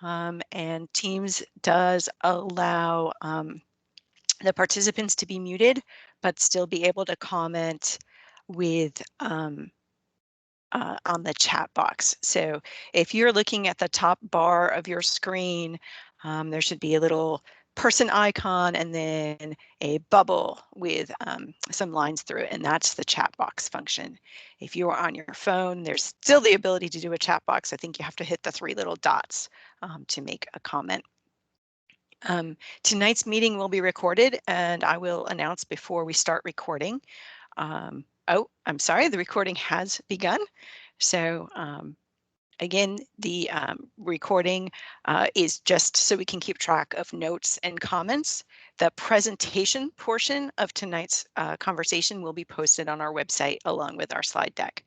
and Teams does allow the participants to be muted, but still be able to comment with on the chat box. So if you're looking at the top bar of your screen, there should be a little person icon and then a bubble with some lines through it, and that's the chat box function. If you are on your phone, there's still the ability to do a chat box. I think you have to hit the 3 little dots to make a comment. Tonight's meeting will be recorded, and I will announce before we start recording. Oh, I'm sorry, the recording has begun. So again, the recording is just so we can keep track of notes and comments. The presentation portion of tonight's conversation will be posted on our website along with our slide deck.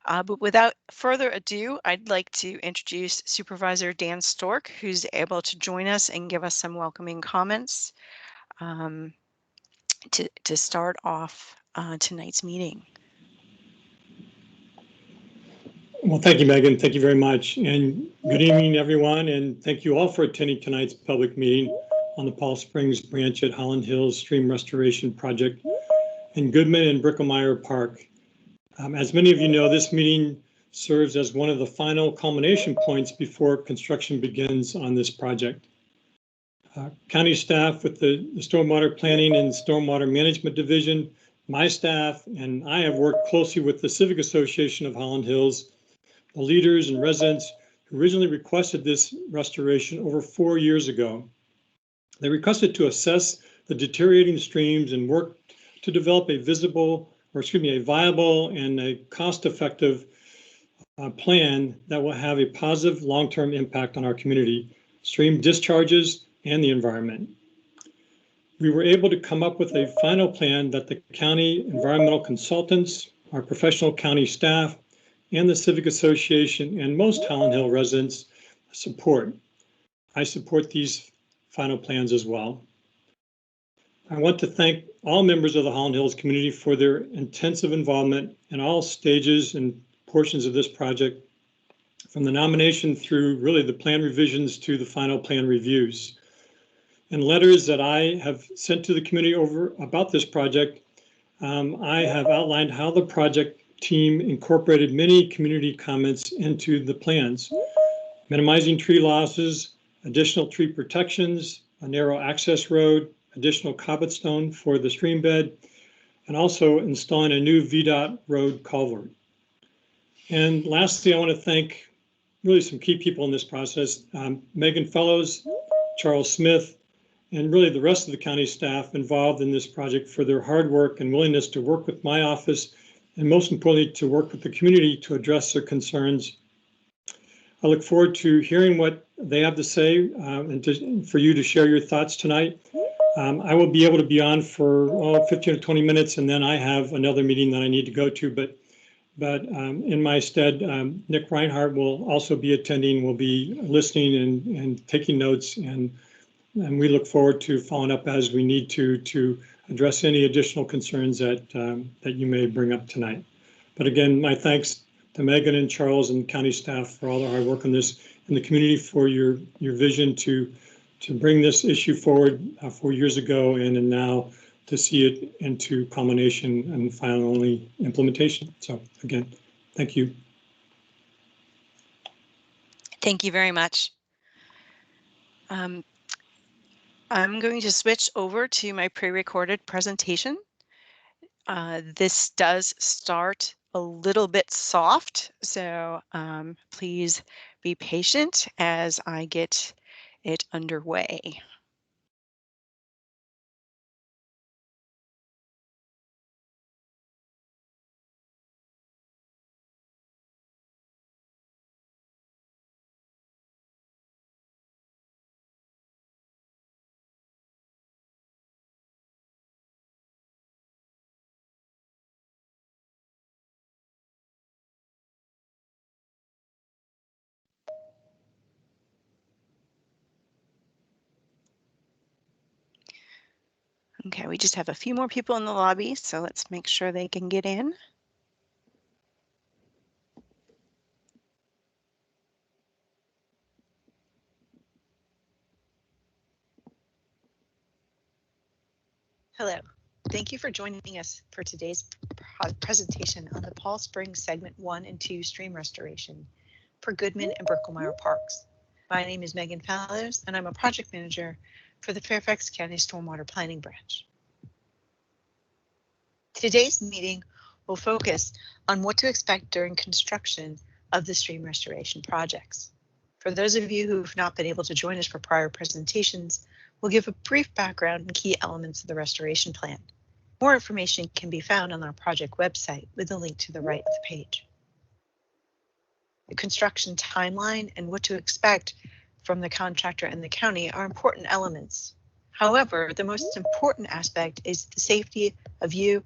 But without further ado, I'd like to introduce Supervisor Dan Stork, who's able to join us and give us some welcoming comments to start off tonight's meeting. Well, thank you, Megan. Thank you very much. And good evening, everyone. And thank you all for attending tonight's public meeting on the Paul Springs branch at Hollin Hills Stream Restoration Project in Goodman and Bricklemeyer Park. As many of you know, this meeting serves as one of the final culmination points before construction begins on this project. County staff with the Stormwater Planning and Stormwater Management Division, my staff, and I have worked closely with the Civic Association of Hollin Hills, the leaders and residents who originally requested this restoration over 4 years ago. They requested to assess the deteriorating streams and work to develop a viable and a cost-effective plan that will have a positive long-term impact on our community, stream discharges, and the environment. We were able to come up with a final plan that the county environmental consultants, our professional county staff, and the Civic Association and most Hollin Hill residents support. I support these final plans as well. I want to thank all members of the Hollin Hills community for their intensive involvement in all stages and portions of this project, from the nomination through really the plan revisions to the final plan reviews. In letters that I have sent to the community over about this project, I have outlined how the project team incorporated many community comments into the plans, minimizing tree losses, additional tree protections, a narrow access road, additional cobblestone for the stream bed, and also installing a new VDOT road culvert. And lastly, I want to thank really some key people in this process, Megan Fellows, Charles Smith, and really the rest of the county staff involved in this project for their hard work and willingness to work with my office, and most importantly, to work with the community to address their concerns. I look forward to hearing what they have to say and for you to share your thoughts tonight. I will be able to be on for 15 or 20 minutes, and then I have another meeting that I need to go to. But in my stead, Nick Reinhardt will also be attending, will be listening and taking notes, and we look forward to following up as we need to address any additional concerns that you may bring up tonight. But again, my thanks to Megan and Charles and county staff for all their hard work on this, and the community for your vision to bring this issue forward 4 years ago, and now to see it into culmination and finally implementation. So again, thank you. Thank you very much. I'm going to switch over to my pre-recorded presentation. This does start a little bit soft, so please be patient as I get it underway. Okay, we just have a few more people in the lobby, so let's make sure they can get in. Hello, thank you for joining us for today's presentation on the Paul Springs Segment 1 and 2 stream restoration for Goodman and Bricklemeyer Parks. My name is Megan Fallows and I'm a project manager for the Fairfax County Stormwater Planning Branch. Today's meeting will focus on what to expect during construction of the stream restoration projects. For those of you who have not been able to join us for prior presentations, we'll give a brief background and key elements of the restoration plan. More information can be found on our project website with a link to the right of the page. The construction timeline and what to expect from the contractor and the county are important elements. However, the most important aspect is the safety of you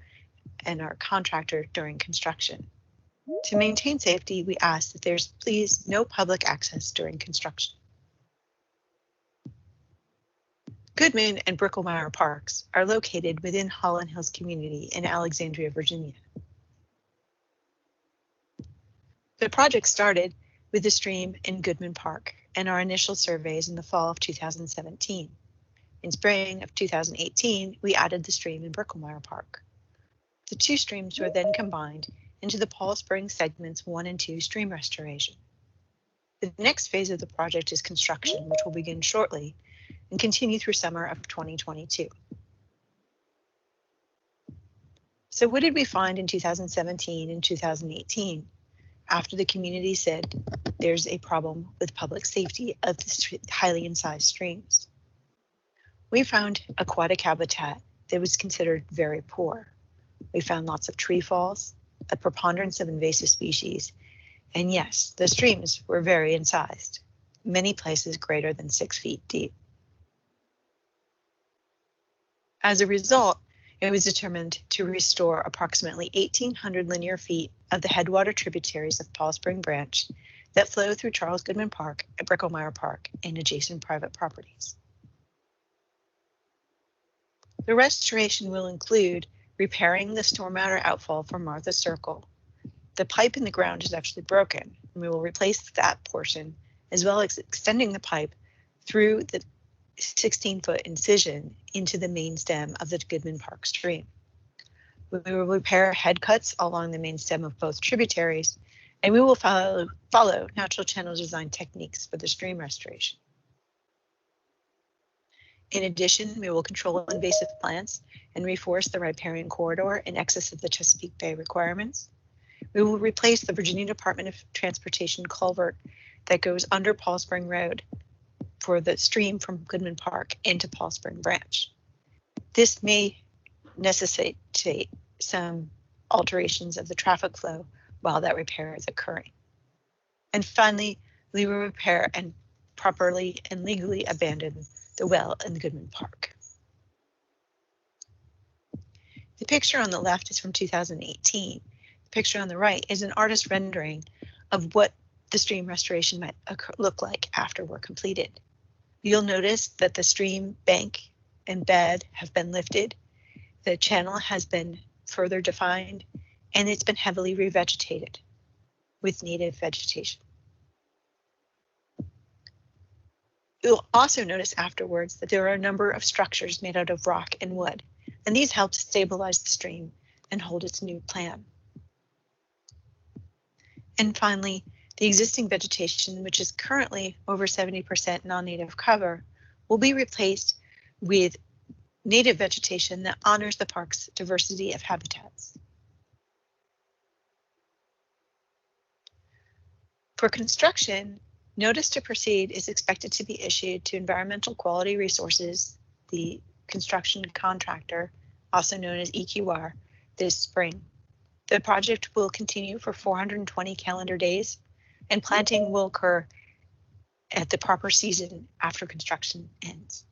and our contractor during construction. To maintain safety, we ask that there's please no public access during construction. Goodman and Bricklemeyer Parks are located within Hollin Hills community in Alexandria, Virginia. The project started with the stream in Goodman Park and our initial surveys in the fall of 2017. In spring of 2018, we added the stream in Bricklemeyer Park. The two streams were then combined into the Paul Springs segments 1 and 2 stream restoration. The next phase of the project is construction, which will begin shortly and continue through summer of 2022. So what did we find in 2017 and 2018 after the community said there's a problem with public safety of the highly incised streams? We found aquatic habitat that was considered very poor. We found lots of tree falls, a preponderance of invasive species, and yes, the streams were very incised, many places greater than 6 feet deep. As a result, it was determined to restore approximately 1,800 linear feet of the headwater tributaries of Paul Spring Branch that flow through Charles Goodman Park and Bricklemeyer Park and adjacent private properties. The restoration will include repairing the stormwater outfall from Martha Circle. The pipe in the ground is actually broken, and we will replace that portion, as well as extending the pipe through the 16-foot incision into the main stem of the Goodman Park stream. We will repair head cuts along the main stem of both tributaries, and we will follow natural channel design techniques for the stream restoration. In addition, we will control invasive plants and reforest the riparian corridor in excess of the Chesapeake Bay requirements. We will replace the Virginia Department of Transportation culvert that goes under Paul Spring Road for the stream from Goodman Park into Paul Spring Branch. This may necessitate some alterations of the traffic flow while that repair is occurring. And finally, we will repair and properly and legally abandon the well in the Goodman Park. The picture on the left is from 2018. The picture on the right is an artist rendering of what the stream restoration might look like after we're completed. You'll notice that the stream bank and bed have been lifted, the channel has been further defined, and it's been heavily revegetated with native vegetation. You'll also notice afterwards that there are a number of structures made out of rock and wood, and these help to stabilize the stream and hold its new plan. And finally, the existing vegetation, which is currently over 70% non-native cover, will be replaced with native vegetation that honors the park's diversity of habitats. For construction, notice to proceed is expected to be issued to Environmental Quality Resources, the construction contractor, also known as EQR, this spring. The project will continue for 420 calendar days, and planting will occur at the proper season after construction ends.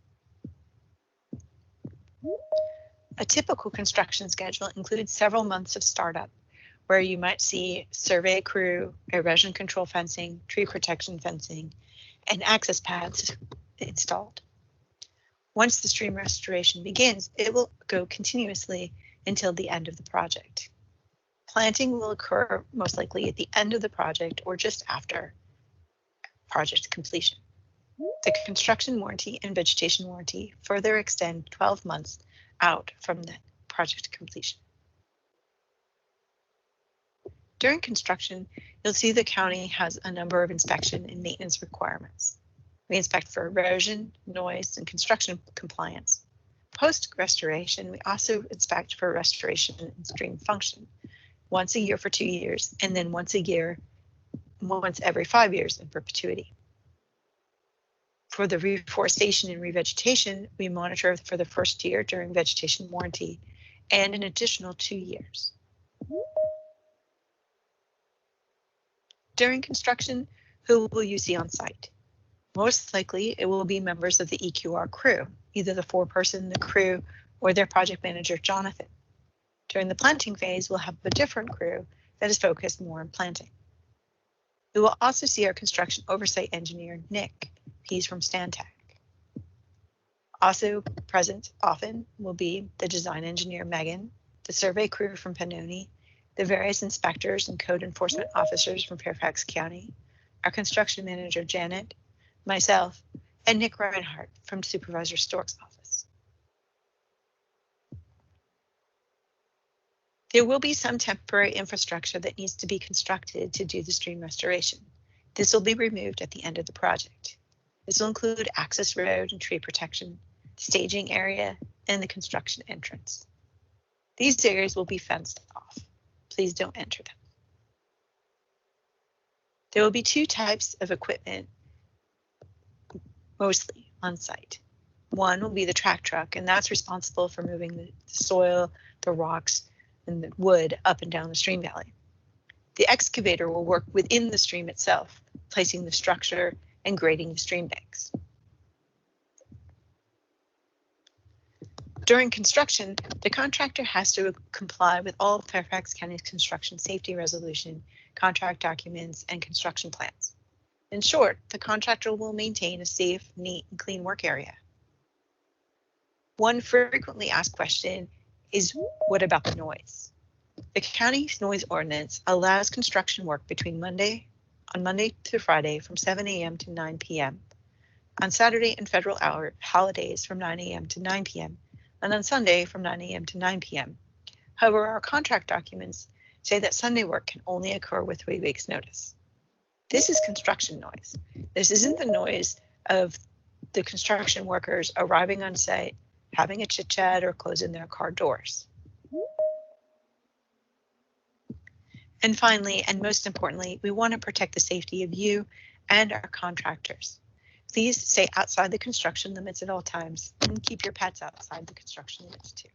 A typical construction schedule includes several months of startup, where you might see survey crew, erosion control fencing, tree protection fencing, and access paths installed. Once the stream restoration begins, it will go continuously until the end of the project. Planting will occur most likely at the end of the project or just after project completion. The construction warranty and vegetation warranty further extend 12 months out from the project completion. During construction, you'll see the county has a number of inspection and maintenance requirements. We inspect for erosion, noise, and construction compliance. Post-restoration, we also inspect for restoration and stream function, once a year for 2 years, and then once every 5 years in perpetuity. For the reforestation and revegetation, we monitor for the first year during vegetation warranty and an additional 2 years. During construction, who will you see on site? Most likely, it will be members of the EQR crew, either the 4-person, the crew, or their project manager, Jonathan. During the planting phase, we'll have a different crew that is focused more on planting. We will also see our construction oversight engineer, Nick. He's from Stantec. Also present often will be the design engineer, Megan, the survey crew from Pannoni, the various inspectors and code enforcement officers from Fairfax County, our construction manager, Janet, myself, and Nick Reinhardt from Supervisor Stork's office. There will be some temporary infrastructure that needs to be constructed to do the stream restoration. This will be removed at the end of the project. This will include access road and tree protection, staging area, and the construction entrance. These areas will be fenced off. Please don't enter them. There will be 2 types of equipment mostly on site. One will be the track truck, and that's responsible for moving the soil, the rocks, and the wood up and down the stream valley. The excavator will work within the stream itself, placing the structure and grading the stream banks. During construction, the contractor has to comply with all Fairfax County's construction safety resolution, contract documents, and construction plans. In short, the contractor will maintain a safe, neat, and clean work area. One frequently asked question is, what about the noise? The county's noise ordinance allows construction work between Monday to Friday from 7 a.m. to 9 p.m., on Saturday and federal holidays from 9 a.m. to 9 p.m., and on Sunday from 9 a.m. to 9 p.m. However, our contract documents say that Sunday work can only occur with 3 weeks' notice. This is construction noise. This isn't the noise of the construction workers arriving on site, having a chit chat, or closing their car doors. And finally, and most importantly, we want to protect the safety of you and our contractors. Please stay outside the construction limits at all times and keep your pets outside the construction limits too.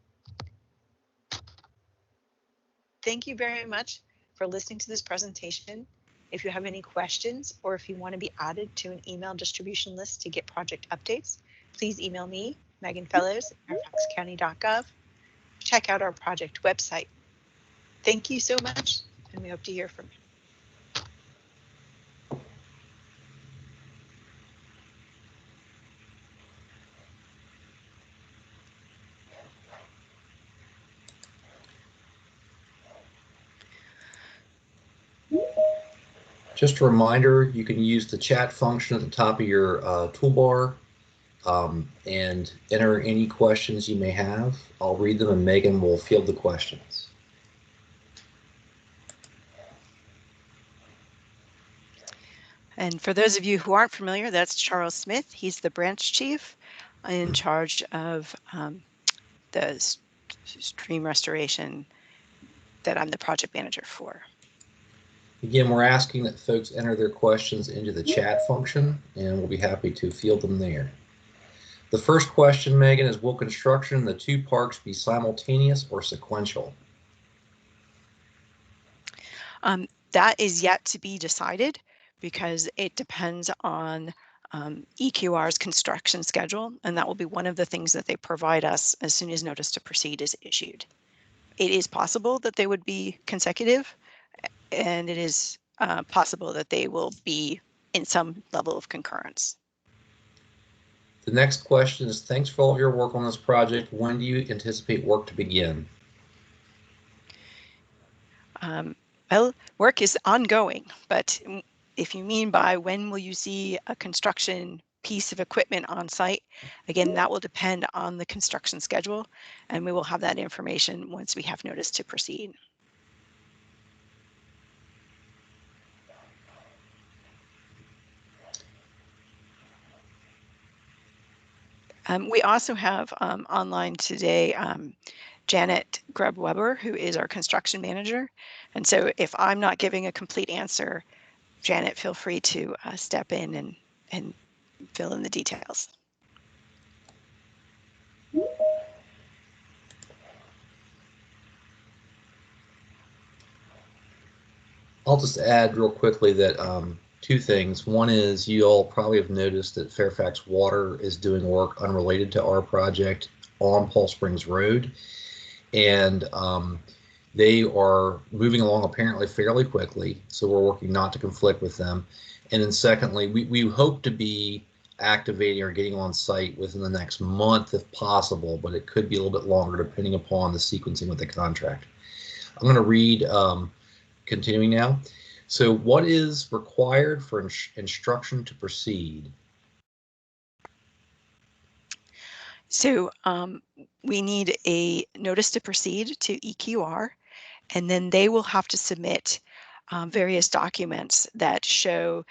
Thank you very much for listening to this presentation. If you have any questions or if you want to be added to an email distribution list to get project updates, please email me, Megan Fellows at fairfaxcounty.gov. Check out our project website. Thank you so much, and we hope to hear from you. Just a reminder, you can use the chat function at the top of your toolbar and enter any questions you may have. I'll read them and Megan will field the questions. And for those of you who aren't familiar, that's Charles Smith. He's the branch chief in charge of the stream restoration that I'm the project manager for. Again, we're asking that folks enter their questions into the chat function, and we'll be happy to field them there. The first question, Megan, is will construction in the 2 parks be simultaneous or sequential? That is yet to be decided because it depends on EQR's construction schedule, and that will be one of the things that they provide us as soon as notice to proceed is issued. It is possible that they would be consecutive, and it is possible that they will be in some level of concurrence. The next question is, thanks for all of your work on this project. When do you anticipate work to begin? Well, work is ongoing, but if you mean by when will you see a construction piece of equipment on site. Again, that will depend on the construction schedule, and we will have that information once we have notice to proceed. We also have online today Janet Grubb-Weber, who is our construction manager. And so if I'm not giving a complete answer, Janet, feel free to step in and fill in the details. I'll just add real quickly that two things. One is you all probably have noticed that Fairfax Water is doing work unrelated to our project on Paul Springs Road. And they are moving along apparently fairly quickly. So we're working not to conflict with them. And then secondly, we hope to be activating or getting on site within the next month if possible, but it could be a little bit longer depending upon the sequencing with the contract. I'm going to read continuing now. So what is required for instruction to proceed? So we need a notice to proceed to EQR, and then they will have to submit various documents that show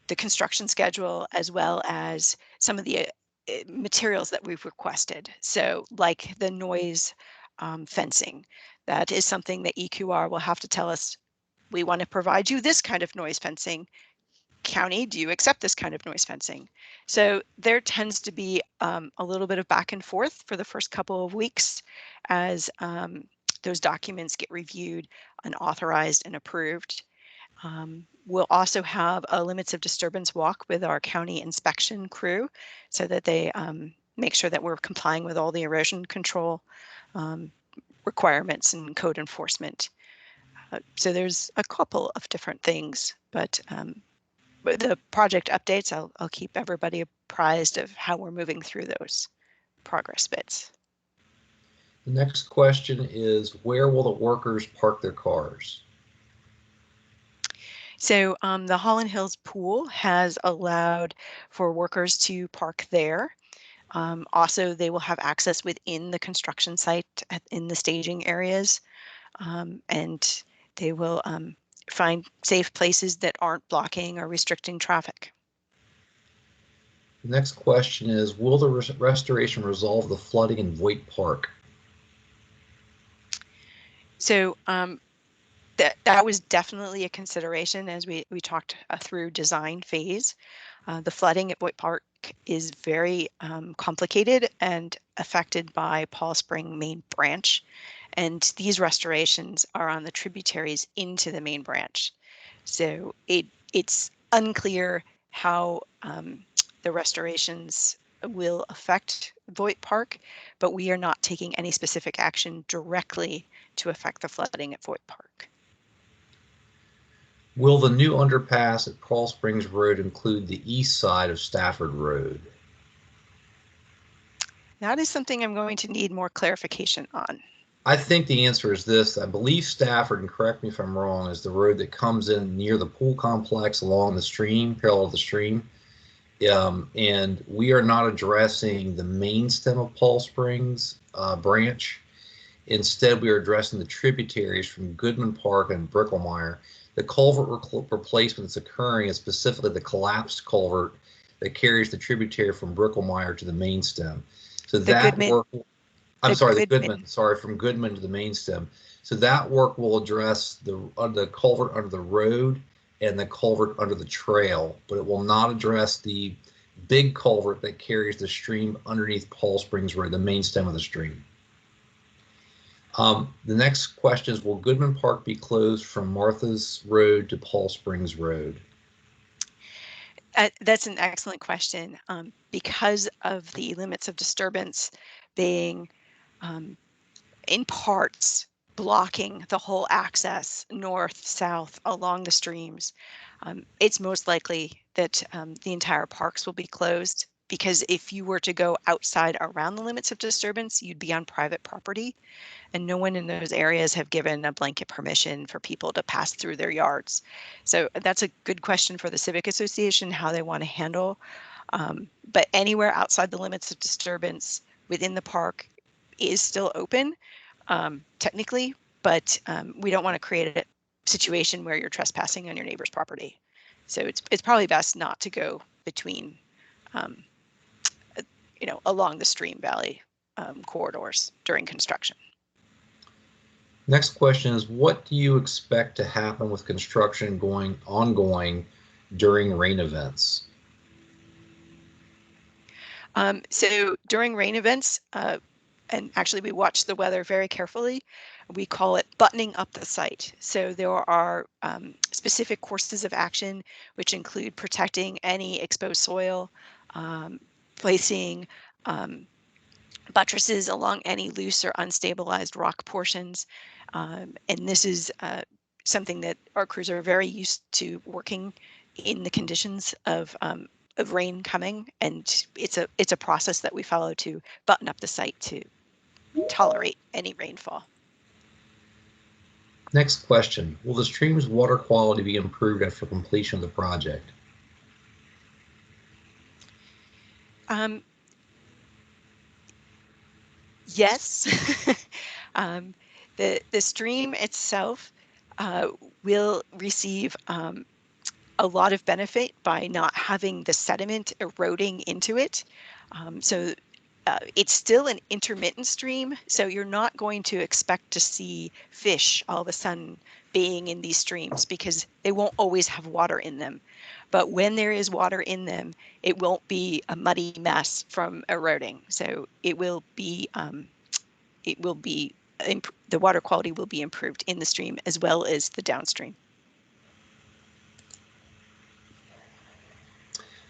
the construction schedule as well as some of the materials that we've requested. So like the noise fencing, that is something that EQR will have to tell us, we want to provide you this kind of noise fencing. County, do you accept this kind of noise fencing? So there tends to be a little bit of back and forth for the first couple of weeks as those documents get reviewed and authorized and approved. We'll also have a limits of disturbance walk with our county inspection crew so that they make sure that we're complying with all the erosion control requirements and code enforcement. So there's a couple of different things, but the project updates, I'll keep everybody apprised of how we're moving through those progress bits. The next question is, where will the workers park their cars? So the Hollin Hills pool has allowed for workers to park there. Also, they will have access within the construction site in the staging areas, and they will find safe places that aren't blocking or restricting traffic. The next question is, will the restoration resolve the flooding in Voigt Park? So that was definitely a consideration as we talked through design phase. The flooding at Voigt Park is very complicated and affected by Paul Spring main branch. And these restorations are on the tributaries into the main branch. So it's unclear how the restorations will affect Voigt Park, but we are not taking any specific action directly to affect the flooding at Voigt Park. Will the new underpass at Paul Springs Road include the east side of Stafford Road? That is something I'm going to need more clarification on. I think the answer is this. I believe Stafford, and correct me if I'm wrong, is the road that comes in near the pool complex along the stream, parallel to the stream. And we are not addressing the main stem of Paul Springs branch. Instead, we are addressing the tributaries from Goodman Park and Bricklemeyer. The culvert replacement that's occurring is specifically the collapsed culvert that carries the tributary from Bricklemeyer to the main stem. So that work, from Goodman to the main stem. So that work will address the culvert under the road and the culvert under the trail, but it will not address the big culvert that carries the stream underneath Paul Springs Road, the main stem of the stream. The next question is, will Goodman Park be closed from Martha's Road to Paul Springs Road? That's an excellent question. Because of the limits of disturbance being in parts blocking the whole access north, south along the streams, it's most likely that the entire parks will be closed because if you were to go outside around the limits of disturbance, you'd be on private property, and no one in those areas have given a blanket permission for people to pass through their yards. So that's a good question for the Civic Association, how they want to handle. But anywhere outside the limits of disturbance within the park is still open, technically, but we don't want to create a situation where you're trespassing on your neighbor's property. So it's probably best not to go between, along the stream valley corridors during construction. Next question is, what do you expect to happen with construction ongoing during rain events? So during rain events, and actually we watch the weather very carefully, we call it buttoning up the site. So there are specific courses of action, which include protecting any exposed soil, placing buttresses along any loose or unstabilized rock portions. And this is something that our crews are very used to working in the conditions of rain coming, and it's a process that we follow to button up the site to tolerate any rainfall. Next question, will the stream's water quality be improved after completion of the project? Yes. The stream itself will receive a lot of benefit by not having the sediment eroding into it. So it's still an intermittent stream, so you're not going to expect to see fish all of a sudden being in these streams because they won't always have water in them. But when there is water in them, it won't be a muddy mess from eroding. So it will be the water quality will be improved in the stream as well as the downstream.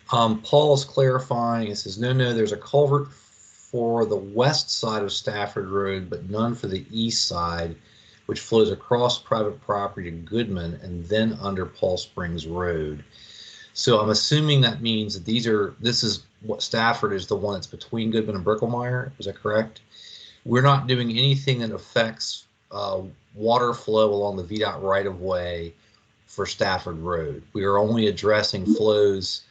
Paul's clarifying. It says, no, there's a culvert for the west side of Stafford Road, but none for the east side, which flows across private property to Goodman and then under Paul Springs Road. So I'm assuming that means that this is what Stafford is, the one that's between Goodman and Bricklemeyer. Is that correct? We're not doing anything that affects water flow along the VDOT right-of-way for Stafford Road. We are only addressing flows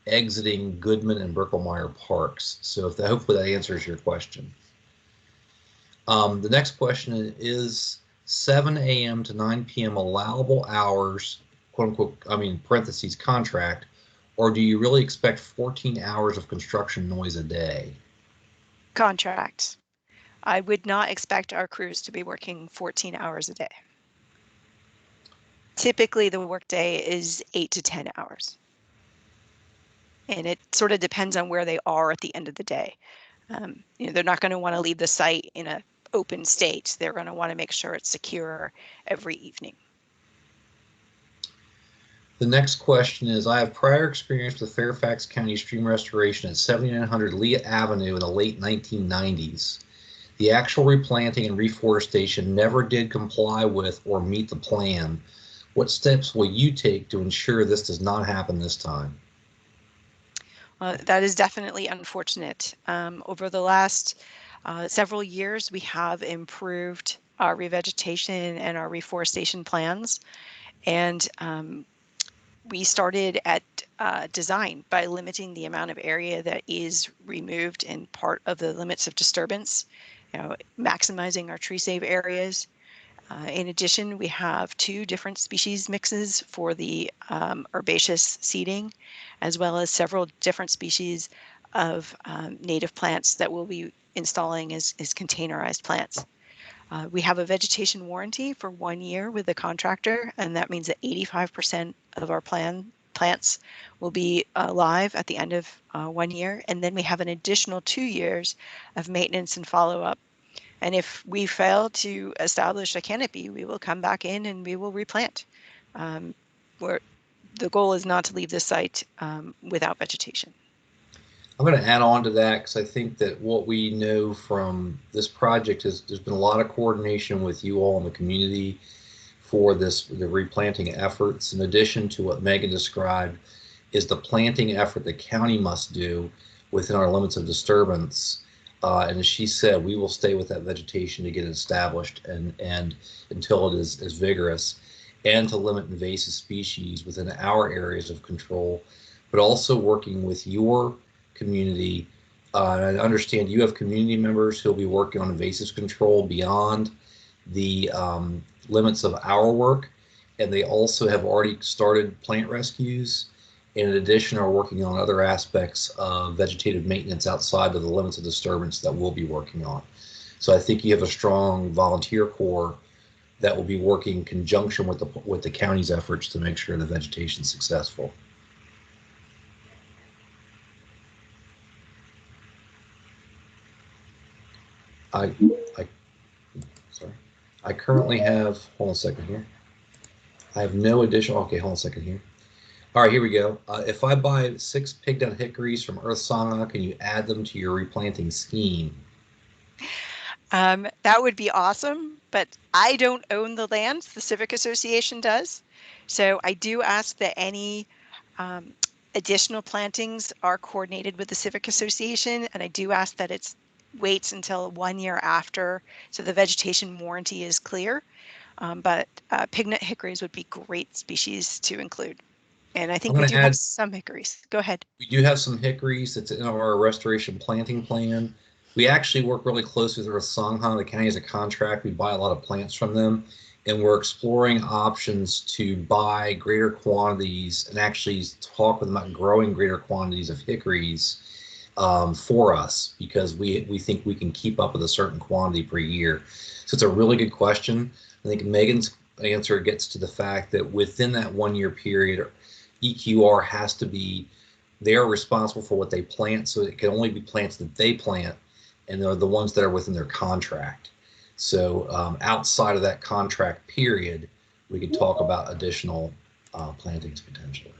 exiting Goodman and Bricklemeyer parks. So hopefully that answers your question. The next question is 7 a.m. to 9 p.m. allowable hours, quote unquote, parentheses contract, or do you really expect 14 hours of construction noise a day? Contract. I would not expect our crews to be working 14 hours a day. Typically the workday is 8 to 10 hours. And it sort of depends on where they are at the end of the day. They're not going to want to leave the site in an open state. They're going to want to make sure it's secure every evening. The next question is, I have prior experience with Fairfax County stream restoration at 7900 Lee Avenue in the late 1990s. The actual replanting and reforestation never did comply with or meet the plan. What steps will you take to ensure this does not happen this time? That is definitely unfortunate. Over the last several years, we have improved our revegetation and our reforestation plans. And we started at design by limiting the amount of area that is removed in part of the limits of disturbance, maximizing our tree save areas. In addition, we have 2 different species mixes for the herbaceous seeding, as well as several different species of native plants that we'll be installing as containerized plants. We have a vegetation warranty for 1 year with the contractor, and that means that 85% of our plants will be live at the end of 1 year. And then we have an additional 2 years of maintenance and follow-up. And if we fail to establish a canopy, we will come back in and we will replant. Where the goal is not to leave the site without vegetation. I'm going to add on to that because I think that what we know from this project is there's been a lot of coordination with you all in the community for the replanting efforts. In addition to what Megan described is the planting effort the county must do, within our limits of disturbance. And as she said, we will stay with that vegetation to get it established and until it is vigorous, and to limit invasive species within our areas of control, but also working with your community. And I understand you have community members who'll be working on invasive control beyond the limits of our work, and they also have already started plant rescues. In addition, are working on other aspects of vegetative maintenance outside of the limits of disturbance that we'll be working on. So I think you have a strong volunteer corps that will be working in conjunction with the county's efforts to make sure the vegetation is successful. I currently have, hold on a second here. I have no additional, okay, hold on a second here. All right, here we go. If I buy 6 pigged out hickories from Earth Sangha, can you add them to your replanting scheme? That would be awesome, but I don't own the lands. The Civic Association does. So I do ask that any additional plantings are coordinated with the Civic Association, and I do ask that it's waits until 1 year after, so the vegetation warranty is clear. But pignut hickories would be great species to include. And I think we do have some hickories. Go ahead. We do have some hickories that's in our restoration planting plan. We actually work really closely with Earth Sangha. The county has a contract. We buy a lot of plants from them, and we're exploring options to buy greater quantities and actually talk with them about growing greater quantities of hickories for us, because we think we can keep up with a certain quantity per year. So it's a really good question. I think Megan's answer gets to the fact that within that 1 year period, EQR has to be, they are responsible for what they plant, so it can only be plants that they plant, and they're the ones that are within their contract. So outside of that contract period, we could talk about additional plantings potentially.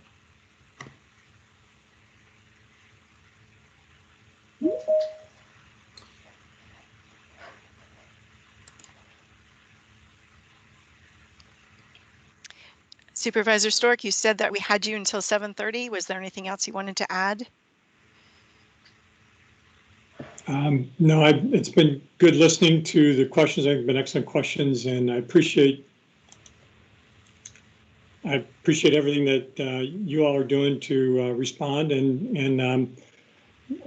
Supervisor Stork, you said that we had you until 7:30. Was there anything else you wanted to add? No, it's been good listening to the questions. They've been excellent questions, and I appreciate everything that you all are doing to respond, and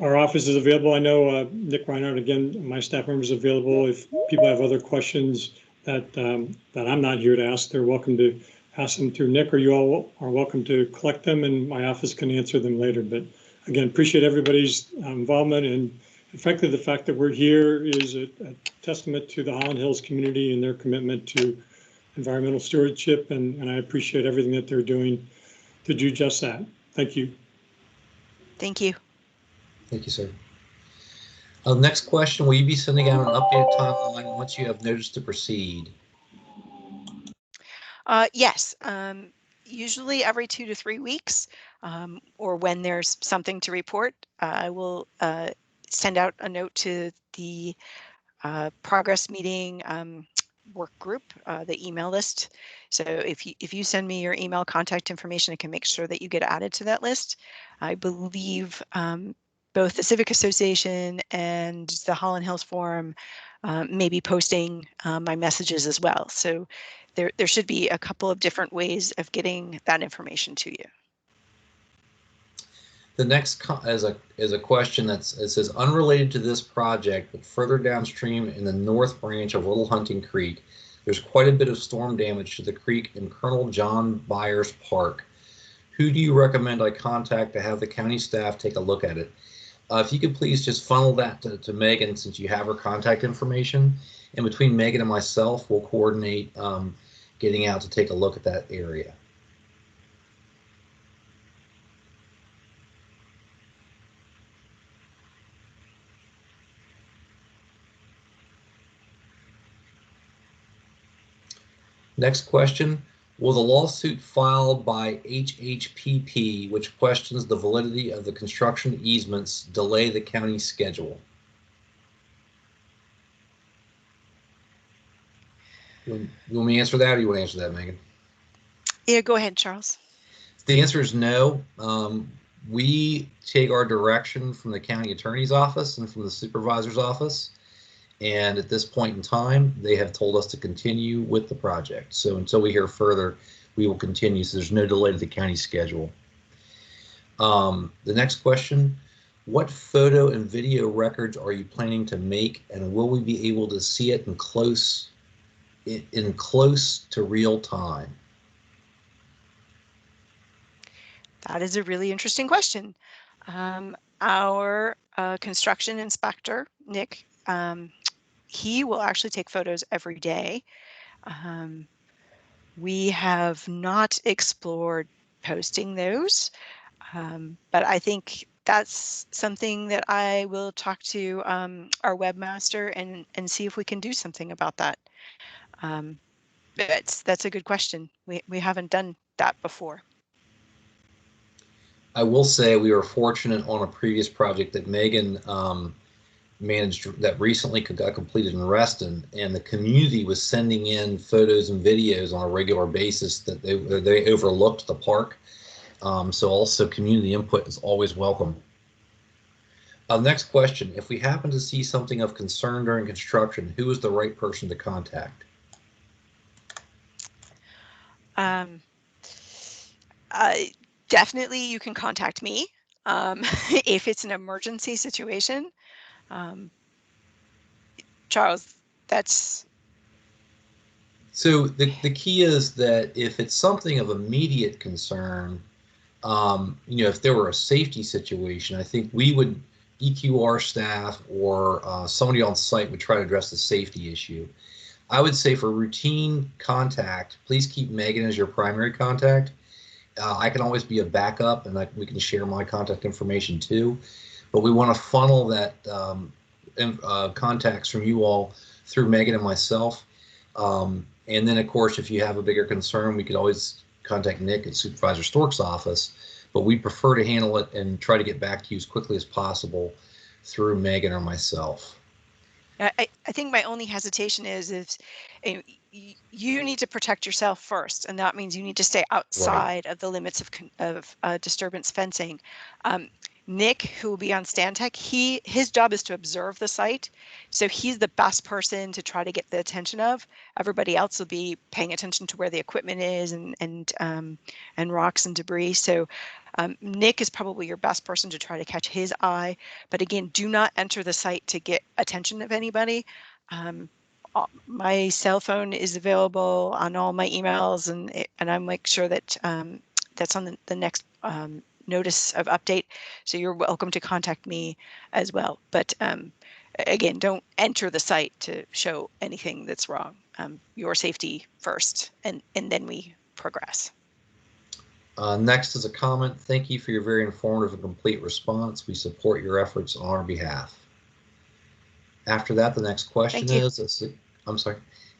our office is available. I know Nick Reinhardt, again, my staff member, is available. If people have other questions that I'm not here to ask, they're welcome to ask them through Nick, or you all are welcome to collect them, and my office can answer them later. But again, appreciate everybody's involvement, and frankly, the fact that we're here is a testament to the Hollin Hills community and their commitment to environmental stewardship, and I appreciate everything that they're doing to do just that. Thank you. Thank you. Thank you, sir. Next question, will you be sending out an updated timeline once you have notice to proceed? Yes, usually every 2 to 3 weeks, or when there's something to report, I will send out a note to the progress meeting work group, the email list. So if you send me your email contact information, I can make sure that you get added to that list. I believe both the Civic Association and the Hollin Hills Forum may be posting my messages as well. So there should be a couple of different ways of getting that information to you. The next is a question it says, unrelated to this project, but further downstream in the north branch of Little Hunting Creek, there's quite a bit of storm damage to the creek in Colonel John Byers Park. Who do you recommend I contact to have the county staff take a look at it? If you could please just funnel that to Megan, since you have her contact information, and between Megan and myself, we'll coordinate getting out to take a look at that area. Next question, will the lawsuit filed by HHPP, which questions the validity of the construction easements, delay the county schedule? You want me to answer that, or you want to answer that, Megan? Yeah, go ahead, Charles. The answer is no. We take our direction from the county attorney's office and from the supervisor's office. And at this point in time, they have told us to continue with the project. So until we hear further, we will continue. So there's no delay to the county schedule. The next question, what photo and video records are you planning to make, and will we be able to see it in close to real time? That is a really interesting question. Our construction inspector, Nick, he will actually take photos every day. We have not explored posting those, but I think that's something that I will talk to our webmaster and see if we can do something about that. That's a good question. We haven't done that before. I will say we were fortunate on a previous project that Megan managed that recently got completed in Reston, and the community was sending in photos and videos on a regular basis that they overlooked the park. So also community input is always welcome. Next question, if we happen to see something of concern during construction, who is the right person to contact? Definitely you can contact me if it's an emergency situation. Charles, that's... So the key is that if it's something of immediate concern, if there were a safety situation, I think we would, EQR staff or somebody on site would try to address the safety issue. I would say for routine contact, please keep Megan as your primary contact. I can always be a backup, and we can share my contact information too. But we want to funnel that contacts from you all through Megan and myself. And then, of course, if you have a bigger concern, we could always contact Nick at Supervisor Stork's office. But we prefer to handle it and try to get back to you as quickly as possible through Megan or myself. I think my only hesitation is if you need to protect yourself first, and that means you need to stay outside of the limits of disturbance fencing. Nick, who will be on Stantec, his job is to observe the site, so he's the best person to try to get the attention of. Everybody else will be paying attention to where the equipment is and rocks and debris. So Nick is probably your best person to try to catch his eye. But again, do not enter the site to get attention of anybody. My cell phone is available on all my emails, and I make sure that that's on the next notice of update. So you're welcome to contact me as well. But again, don't enter the site to show anything that's wrong. Your safety first, and then we progress. Next is a comment. Thank you for your very informative and complete response. We support your efforts on our behalf. After that, the next question is,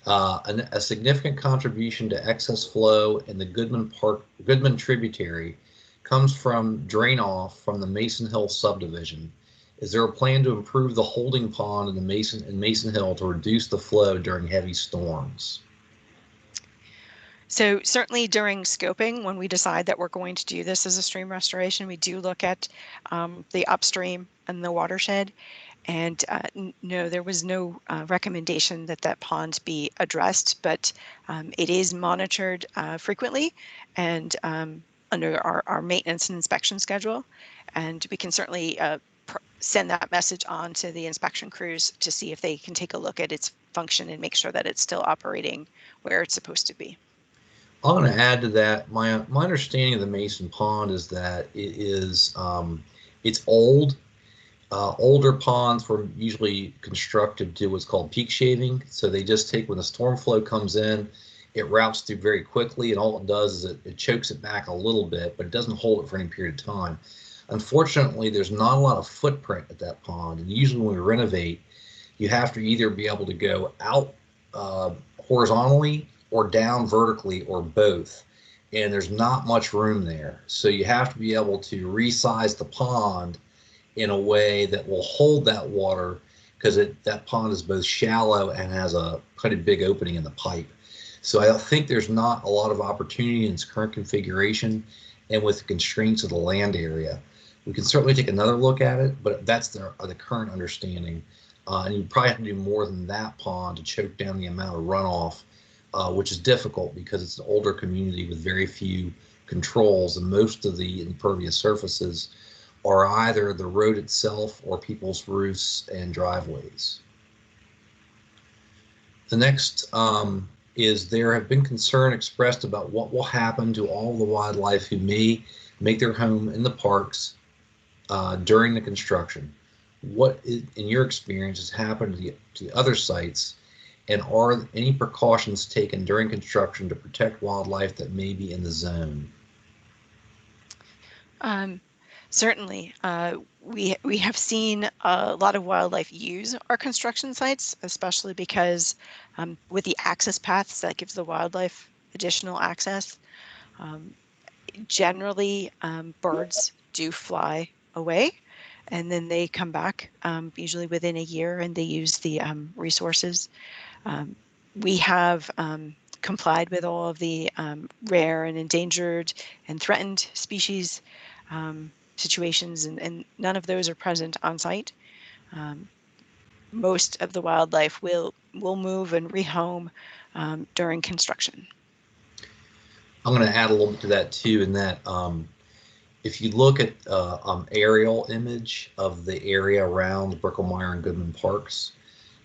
a significant contribution to excess flow in the Goodman tributary comes from drain off from the Mason Hill subdivision. Is there a plan to improve the holding pond in Mason Hill to reduce the flow during heavy storms? So certainly during scoping, when we decide that we're going to do this as a stream restoration, we do look at the upstream and the watershed. And no, there was no recommendation that pond be addressed, but it is monitored frequently and under our maintenance and inspection schedule. And we can certainly send that message on to the inspection crews to see if they can take a look at its function and make sure that it's still operating where it's supposed to be. I'm going to add to that. My understanding of the Mason Pond is that it is it's old. Older ponds were usually constructed to what's called peak shaving. So they just take, when the storm flow comes in, it routes through very quickly, and all it does is it chokes it back a little bit, but it doesn't hold it for any period of time. Unfortunately, there's not a lot of footprint at that pond, and usually when we renovate, you have to either be able to go out horizontally or down vertically, or both, and there's not much room there. So you have to be able to resize the pond in a way that will hold that water, because that pond is both shallow and has a pretty big opening in the pipe. So I think there's not a lot of opportunity in its current configuration, and with the constraints of the land area. We can certainly take another look at it, but that's the current understanding. And you probably have to do more than that pond to choke down the amount of runoff, which is difficult because it's an older community with very few controls, and most of the impervious surfaces are either the road itself or people's roofs and driveways. The next is there have been concern expressed about what will happen to all the wildlife who may make their home in the parks during the construction. What, in your experience, has happened to the other sites, and are any precautions taken during construction to protect wildlife that may be in the zone? Certainly, we have seen a lot of wildlife use our construction sites, especially because with the access paths that gives the wildlife additional access. Generally, birds do fly away, and then they come back usually within a year, and they use the resources. We have complied with all of the rare and endangered and threatened species situations, and none of those are present on site. Most of the wildlife will move and rehome during construction. I'm going to add a little bit to that too, in that if you look at aerial image of the area around Bricklemeyer and Goodman Parks,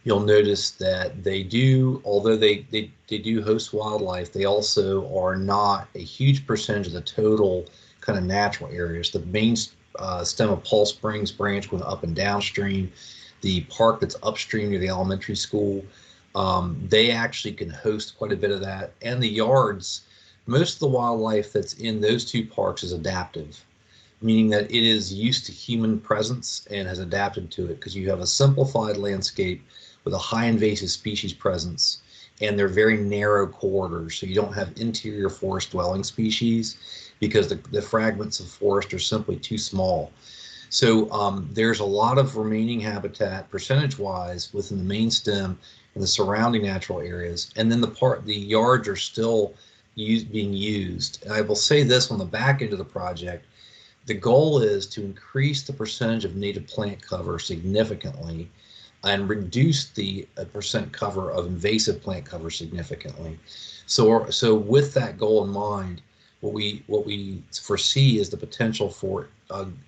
you'll notice that they do, although they do host wildlife, they also are not a huge percentage of the total kind of natural areas. The main stem of Paul Springs branch going up and downstream, the park that's upstream near the elementary school, they actually can host quite a bit of that. And the yards, most of the wildlife that's in those two parks is adaptive, meaning that it is used to human presence and has adapted to it, because you have a simplified landscape with a high invasive species presence, and they're very narrow corridors, so you don't have interior forest dwelling species because the fragments of forest are simply too small. So there's a lot of remaining habitat percentage-wise within the main stem and the surrounding natural areas, and then the yards are still being used. And I will say this on the back end of the project, the goal is to increase the percentage of native plant cover significantly and reduce the percent cover of invasive plant cover significantly. So with that goal in mind, what we foresee is the potential for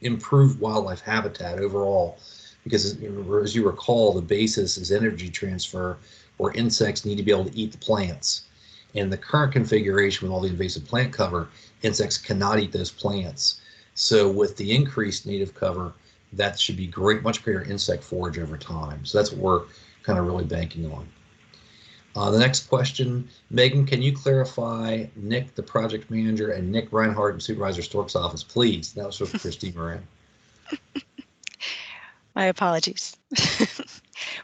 improved wildlife habitat overall, because as you recall, the basis is energy transfer, where insects need to be able to eat the plants. In the current configuration with all the invasive plant cover, insects cannot eat those plants. So with the increased native cover, that should be much greater insect forage over time. So that's what we're kind of really banking on. The next question, Megan, can you clarify Nick, the project manager, and Nick Reinhardt, Supervisor Stork's office, please? That was for Christine Moran. My apologies.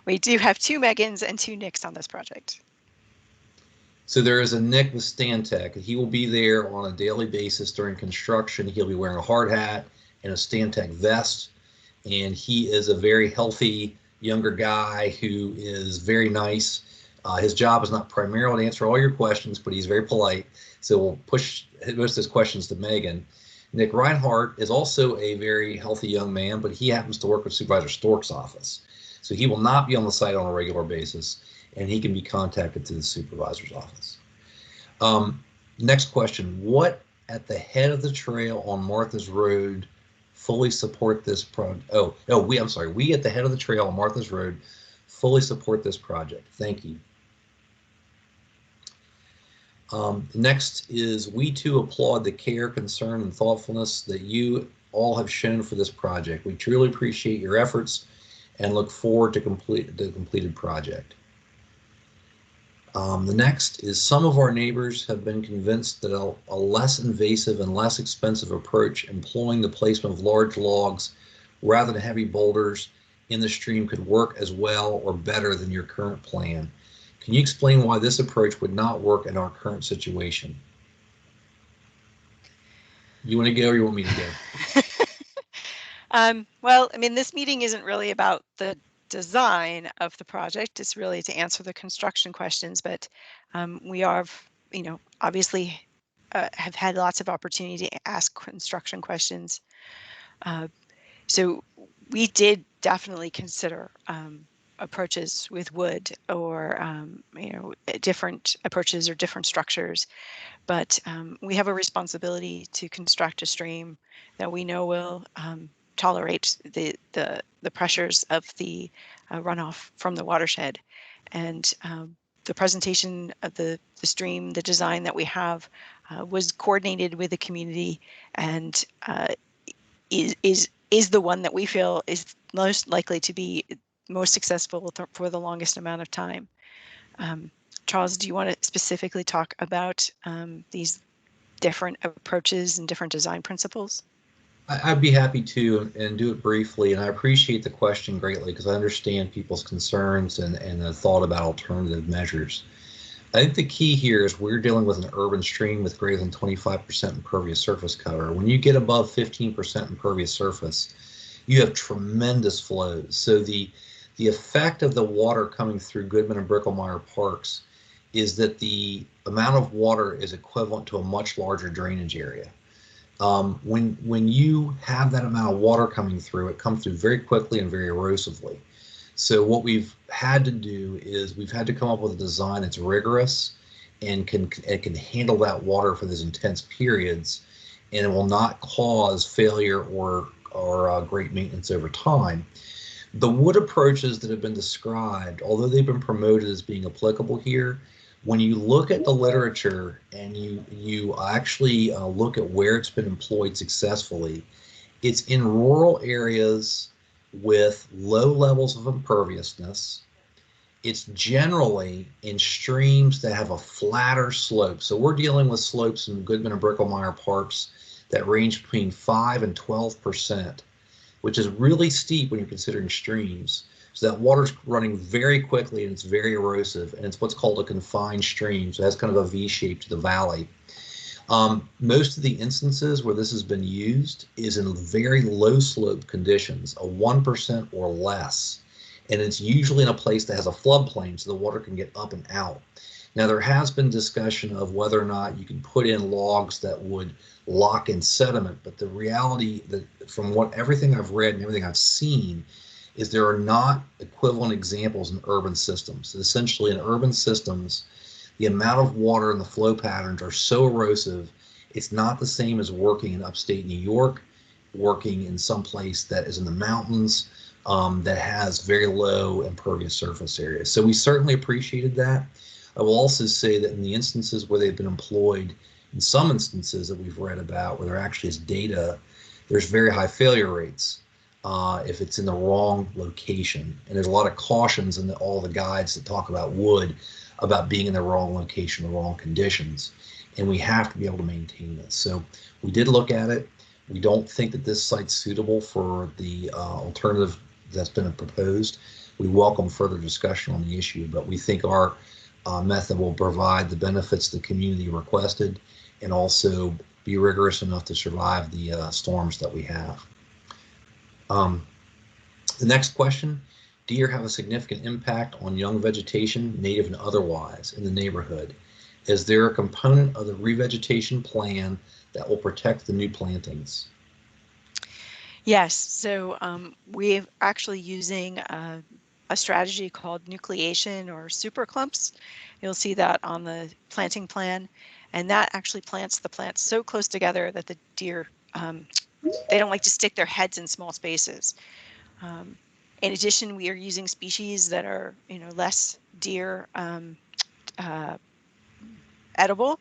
We do have 2 Megans and 2 Nicks on this project. So there is a Nick with Stantec. He will be there on a daily basis during construction. He'll be wearing a hard hat and a Stantec vest. And he is a very healthy younger guy who is very nice. His job is not primarily to answer all your questions, but he's very polite. So we'll push most of his questions to Megan. Nick Reinhardt is also a very healthy young man, but he happens to work with Supervisor Stork's office. So he will not be on the site on a regular basis, and he can be contacted through the supervisor's office. Next question, what at the head of the trail on Martha's Road fully support this project? We at the head of the trail on Martha's Road fully support this project. Thank you. Next is, we too applaud the care, concern, and thoughtfulness that you all have shown for this project. We truly appreciate your efforts and look forward to the completed project. The next is, some of our neighbors have been convinced that a less invasive and less expensive approach, employing the placement of large logs rather than heavy boulders in the stream, could work as well or better than your current plan. Can you explain why this approach would not work in our current situation? You want to go or you want me to go? Well, I mean, this meeting isn't really about the design of the project. It's really to answer the construction questions, but we are, obviously have had lots of opportunity to ask construction questions. So we did definitely consider approaches with wood or different approaches or different structures, but we have a responsibility to construct a stream that we know will tolerate the pressures of the runoff from the watershed. And the presentation of the stream, the design that we have, was coordinated with the community, and is the one that we feel is most likely to be most successful for the longest amount of time. Charles, do you want to specifically talk about these different approaches and different design principles? I'd be happy to and do it briefly, and I appreciate the question greatly because I understand people's concerns and the thought about alternative measures. I think the key here is we're dealing with an urban stream with greater than 25% impervious surface cover. When you get above 15% impervious surface, you have tremendous flows. So the effect of the water coming through Goodman and Bricklemeyer parks is that the amount of water is equivalent to a much larger drainage area. When you have that amount of water coming through, it comes through very quickly and very erosively. So what we've had to do is we've had to come up with a design that's rigorous and can handle that water for those intense periods, and it will not cause failure or great maintenance over time. The wood approaches that have been described, although they've been promoted as being applicable here, when you look at the literature and you actually look at where it's been employed successfully, it's in rural areas with low levels of imperviousness. It's generally in streams that have a flatter slope. So we're dealing with slopes in Goodman and Bricklemeyer parks that range between 5 and 12%, which is really steep when you're considering streams. So that water's running very quickly and it's very erosive, and it's what's called a confined stream. So it has kind of a V shape to the valley. Most of the instances where this has been used is in very low slope conditions, a 1% or less. And it's usually in a place that has a floodplain so the water can get up and out. Now, there has been discussion of whether or not you can put in logs that would lock in sediment, but the reality that from everything I've read and everything I've seen is there are not equivalent examples in urban systems. Essentially, in urban systems, the amount of water and the flow patterns are so erosive, it's not the same as working in upstate New York, working in some place that is in the mountains, that has very low impervious surface areas. So we certainly appreciated that. I will also say that in the instances where they've been employed, in some instances that we've read about where there actually is data, there's very high failure rates if it's in the wrong location. And there's a lot of cautions in all the guides that talk about wood, about being in the wrong location, the wrong conditions, and we have to be able to maintain this. So we did look at it. We don't think that this site's suitable for the alternative that's been proposed. We welcome further discussion on the issue, but we think our method will provide the benefits the community requested and also be rigorous enough to survive the storms that we have. The next question. Deer have a significant impact on young vegetation, native and otherwise, in the neighborhood. Is there a component of the revegetation plan that will protect the new plantings? Yes, so we're actually using a strategy called nucleation or super clumps. You'll see that on the planting plan, and that actually plants the plants so close together that the deer, they don't like to stick their heads in small spaces. In addition, we are using species that are, less deer edible,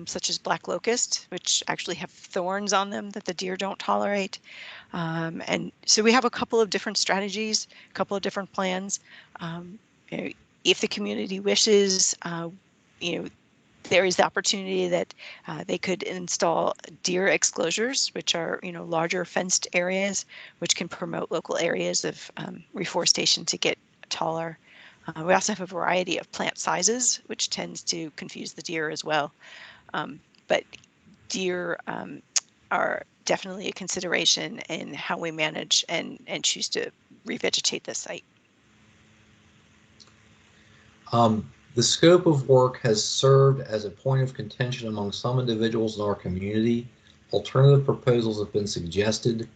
such as black locust, which actually have thorns on them that the deer don't tolerate. And so we have a couple of different strategies, a couple of different plans. If the community wishes, there is the opportunity that they could install deer exclosures, which are, larger fenced areas, which can promote local areas of reforestation to get taller. We also have a variety of plant sizes, which tends to confuse the deer as well. But deer are definitely a consideration in how we manage and choose to revegetate this site. The scope of work has served as a point of contention among some individuals in our community. Alternative proposals have been suggested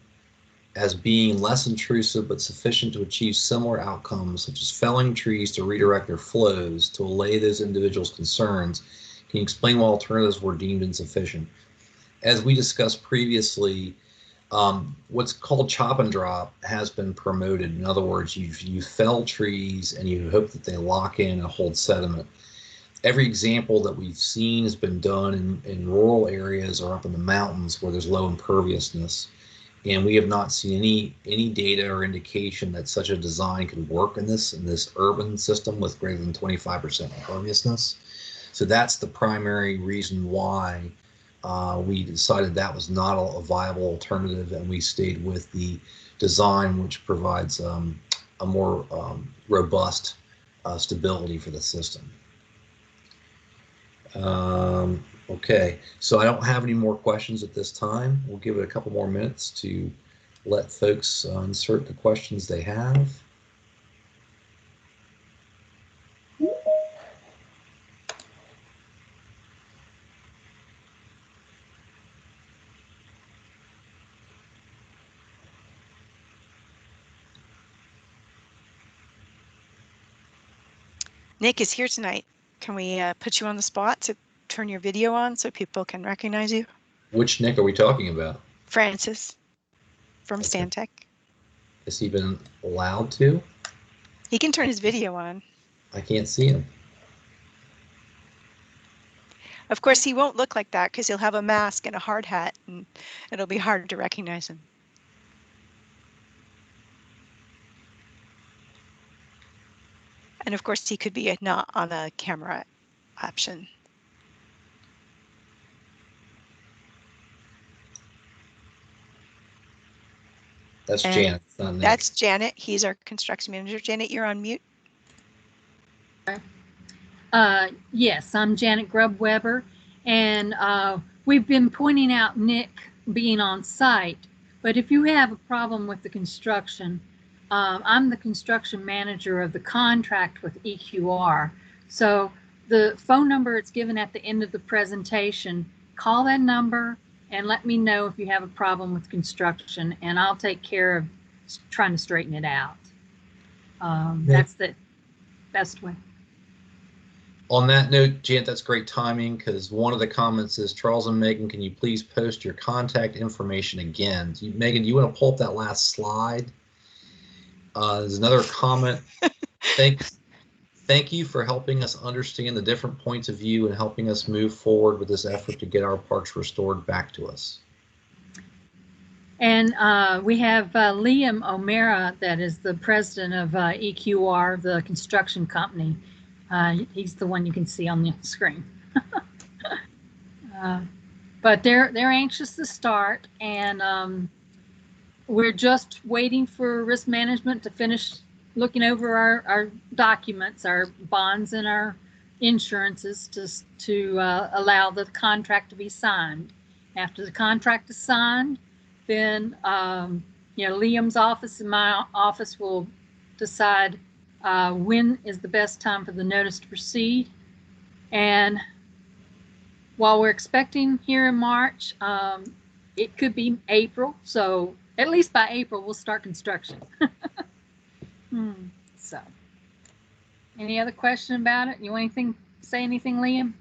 as being less intrusive but sufficient to achieve similar outcomes, such as felling trees to redirect their flows to allay those individuals' concerns. Can you explain why alternatives were deemed insufficient? As we discussed previously, what's called chop and drop has been promoted. In other words, you fell trees and you hope that they lock in and hold sediment. Every example that we've seen has been done in rural areas or up in the mountains where there's low imperviousness. And we have not seen any data or indication that such a design could work in this urban system with greater than 25% imperviousness. So that's the primary reason why we decided that was not a viable alternative, and we stayed with the design which provides a more robust stability for the system. Okay, so I don't have any more questions at this time. We'll give it a couple more minutes to let folks insert the questions they have. Nick is here tonight. Can we put you on the spot to turn your video on so people can recognize you? Which Nick are we talking about? Francis from Okay. Stantec. Has he been allowed to? He can turn his video on. I can't see him. Of course, he won't look like that because he'll have a mask and a hard hat, and it'll be hard to recognize him. And of course, he could be not on a camera option. That's And Janet, not Nick. That's Janet. He's our construction manager. Janet, you're on mute. Yes, I'm Janet Grubb-Weber, and we've been pointing out Nick being on site, but if you have a problem with the construction, I'm the construction manager of the contract with EQR. So the phone number it's given at the end of the presentation, call that number and let me know if you have a problem with construction, and I'll take care of trying to straighten it out. That's the best way. On that note, Janet, that's great timing, because one of the comments is, Charles and Megan, can you please post your contact information again? Megan, do you want to pull up that last slide? There's another comment. Thank you for helping us understand the different points of view and helping us move forward with this effort to get our parks restored back to us. And we have Liam O'Mara, that is the president of EQR, the construction company. He's the one you can see on the screen. But they're anxious to start, and we're just waiting for risk management to finish looking over our documents, our bonds and our insurances to allow the contract to be signed. After the contract is signed, then Liam's office and my office will decide when is the best time for the notice to proceed. And while we're expecting here in March, it could be April. So at least by April, we'll start construction. So any other question about it? You want say anything, Liam?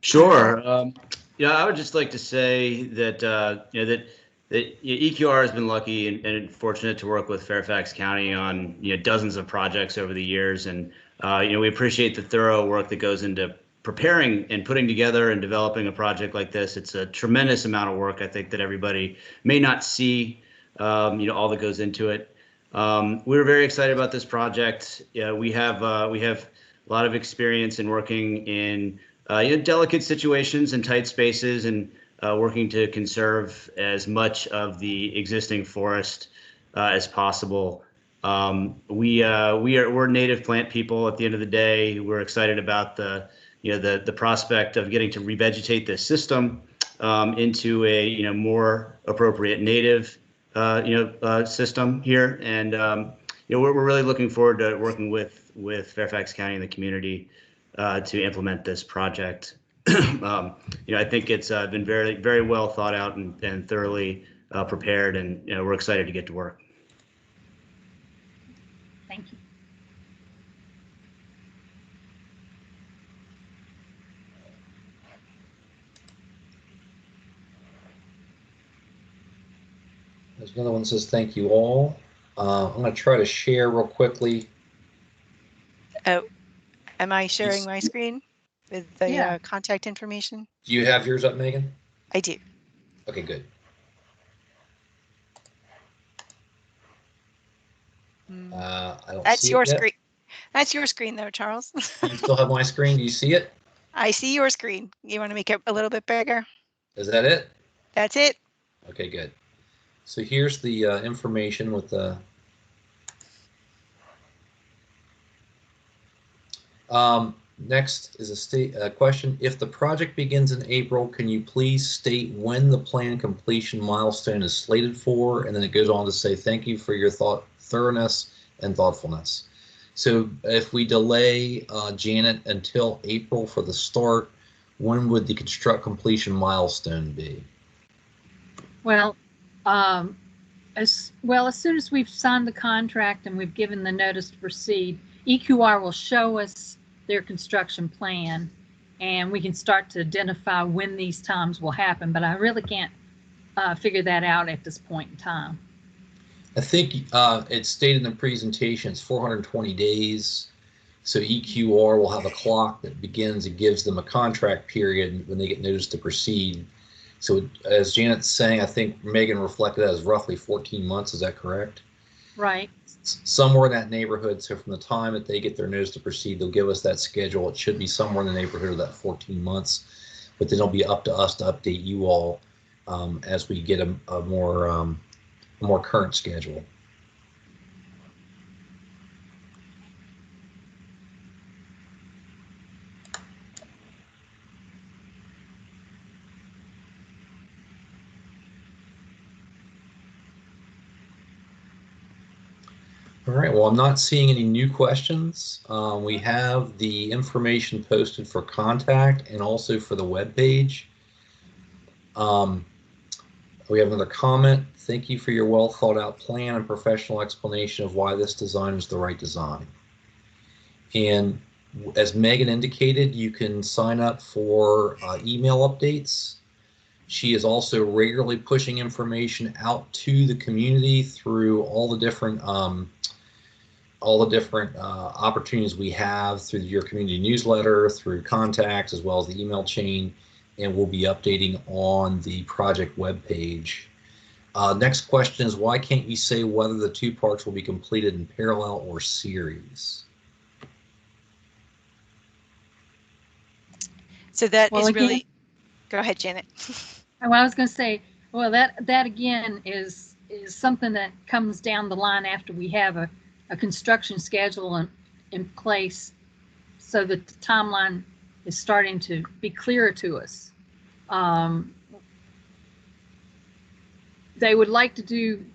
Sure. I would just like to say that that EQR has been lucky and fortunate to work with Fairfax County on dozens of projects over the years, and we appreciate the thorough work that goes into preparing and putting together and developing a project like this. It's a tremendous amount of work, I think, that everybody may not see all that goes into it. We're very excited about this project. We have a lot of experience in working in delicate situations and tight spaces, and working to conserve as much of the existing forest as possible. We're native plant people. At the end of the day, we're excited about the prospect of getting to revegetate this system into a more appropriate native system here, and we're really looking forward to working with Fairfax County and the community to implement this project. I think it's been very, very well thought out and thoroughly prepared, and we're excited to get to work. Thank you. There's another one that says thank you all. I'm going to try to share real quickly. Oh, am I sharing my screen with the Yeah. contact information? Do you have yours up, Megan? I do. Okay, good. I don't That's see your it yet. screen. That's your screen though, Charles. Do you still have my screen? Do you see it? I see your screen. You want to make it a little bit bigger? Is that it? That's it. Okay, good. So here's the information with the next is a question. If the project begins in April, can you please state when the plan completion milestone is slated for? And then it goes on to say, thank you for your thoroughness and thoughtfulness. So if we delay Janet until April for the start, when would the construct completion milestone be? Well, as soon as we've signed the contract and we've given the notice to proceed, EQR will show us their construction plan, and we can start to identify when these times will happen. But I really can't figure that out at this point in time. I think it's stated in the presentation it's 420 days. So EQR will have a clock that begins and gives them a contract period when they get notice to proceed. So as Janet's saying, I think Megan reflected that as roughly 14 months. Is that correct? Right. Somewhere in that neighborhood. So from the time that they get their notice to proceed, they'll give us that schedule. It should be somewhere in the neighborhood of that 14 months. But then it'll be up to us to update you all as we get a more current schedule. All right, well, I'm not seeing any new questions. We have the information posted for contact and also for the web page. We have another comment. Thank you for your well thought out plan and professional explanation of why this design is the right design. And as Megan indicated, you can sign up for email updates. She is also regularly pushing information out to the community through all the different opportunities we have through your community newsletter, through contacts, as well as the email chain, and we'll be updating on the project webpage. Next question is, why can't you say whether the two parts will be completed in parallel or series? So that Well, is again, really, go ahead, Janet. well, I was going to say, well, that again is something that comes down the line after we have a construction schedule in place, so that the timeline is starting to be clearer to us. They would like to do,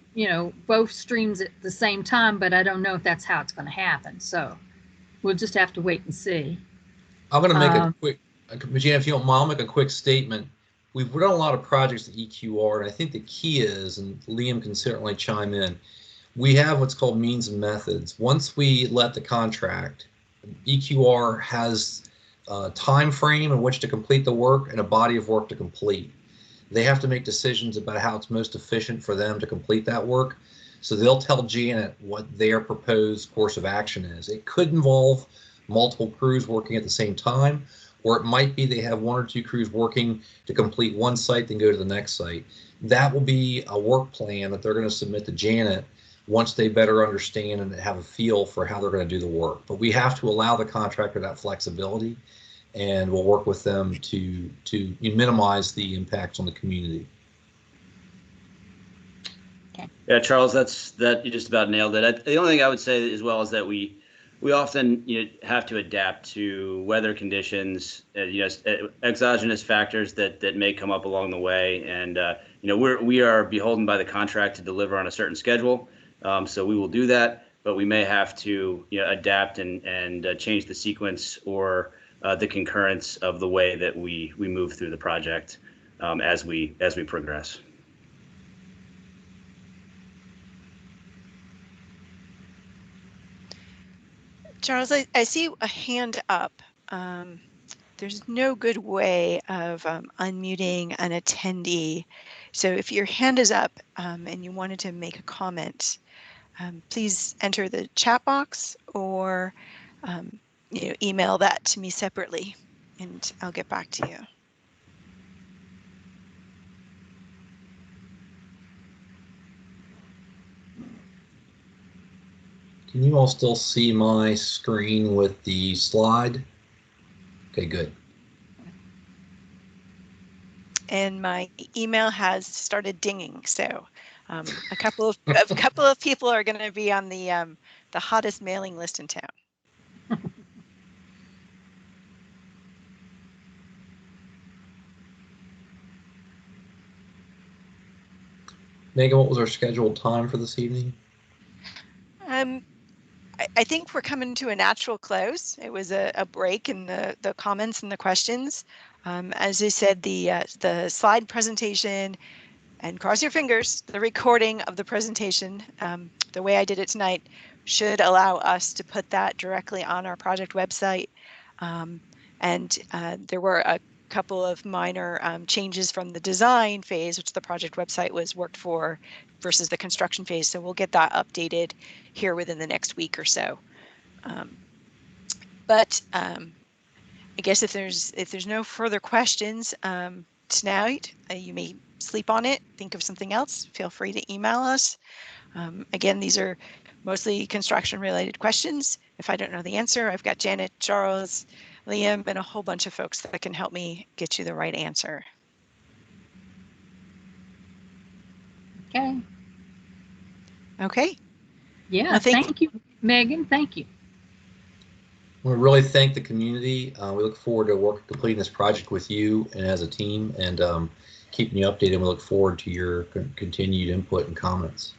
both streams at the same time, but I don't know if that's how it's going to happen. So we'll just have to wait and see. I'm going to make a quick, Janet, if you don't mind, I'll make a quick statement. We've done a lot of projects at EQR, and I think the key is, and Liam can certainly chime in, we have what's called means and methods. Once we let the contract, EQR has a time frame in which to complete the work and a body of work to complete. They have to make decisions about how it's most efficient for them to complete that work. So they'll tell Janet what their proposed course of action is. It could involve multiple crews working at the same time, or it might be they have one or two crews working to complete one site, then go to the next site. That will be a work plan that they're going to submit to Janet once they better understand and have a feel for how they're going to do the work. But we have to allow the contractor that flexibility, and we'll work with them to minimize the impacts on the community. Okay. Yeah, Charles, that you just about nailed it. The only thing I would say as well is that we often have to adapt to weather conditions, exogenous factors that may come up along the way, and we are beholden by the contract to deliver on a certain schedule. So we will do that, but we may have to adapt and change the sequence or the concurrence of the way that we move through the project as we progress. Charles, I see a hand up. There's no good way of unmuting an attendee. So if your hand is up and you wanted to make a comment, please enter the chat box or email that to me separately and I'll get back to you. Can you all still see my screen with the slide? Okay, good. And my email has started dinging, so a couple of people are going to be on the hottest mailing list in town. Megan, what was our scheduled time for this evening? I think we're coming to a natural close. It was a break in the comments and the questions. As I said, the slide presentation, and cross your fingers, the recording of the presentation, the way I did it tonight, should allow us to put that directly on our project website. And there were a couple of minor changes from the design phase, which the project website was worked for, versus the construction phase. So we'll get that updated here within the next week or so. But I guess if there's no further questions tonight, you may sleep on it, think of something else, feel free to email us. Again, these are mostly construction related questions. If I don't know the answer, I've got Janet, Charles, Liam, and a whole bunch of folks that can help me get you the right answer. Okay. Okay. Yeah, well, thank you, Megan. Thank you. We really thank the community. We look forward to completing this project with you and as a team, and keeping you updated. We look forward to your continued input and comments.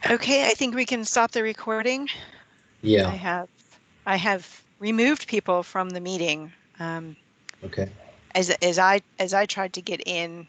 Okay, I think we can stop the recording. Yeah. I have removed people from the meeting. Okay. As I tried to get in